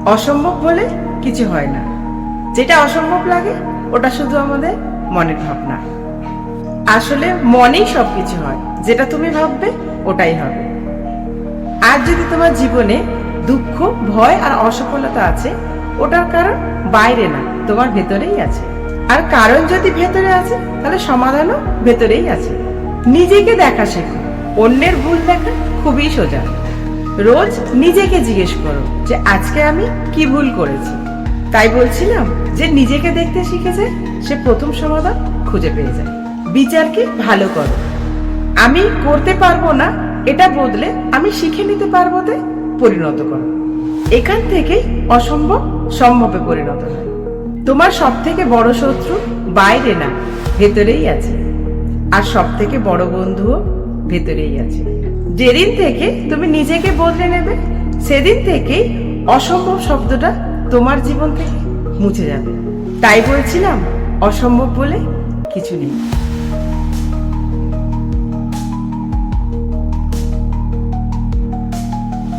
অসম্ভব বলে কিছু হয় না। যেটা অসম্ভব লাগে ওটা শুধু আমাদের মনের ভাবনা। আসলে মনেই সবকিছু হয়, যেটা তুমি ভাববে ওটাই হবে। আর যদি তোমার জীবনে দুঃখ, ভয় আর অসফলতা আছে, ওটার কারণ বাইরে না, তোমার ভেতরেই আছে। আর কারণ যদি ভেতরে আছে, তাহলে সমাধানও ভেতরেই আছে। নিজেকে দেখা শেখো, অন্যের ভুল দেখা খুবই সোজা। রোজ নিজেকে জিজ্ঞেস করো যে আজকে আমি কি ভুল করেছি। তাই বলছিলাম যে নিজেকে দেখতে শিখে যায়, সে প্রথম সমাধান খুঁজে পেয়ে যায়। বিচারকে ভালো করো, আমি করতে পারবো না এটা বদলে আমি শিখে নিতে পারবো তে পরিণত করো। এখান থেকেই অসম্ভব সম্ভবে পরিণত হয়। তোমার সব থেকে বড় শত্রু বাইরে না, ভেতরেই আছে। আর সব থেকে বড় বন্ধুও ভেতরেই আছে। যেদিন থেকে তুমি নিজেকে বদলে নেবে, সেদিন থেকেই অসম্ভব শব্দটা তোমার জীবন থেকে মুছে যাবে। তাই বলছিলাম, অসম্ভব বলে কিছু নেই।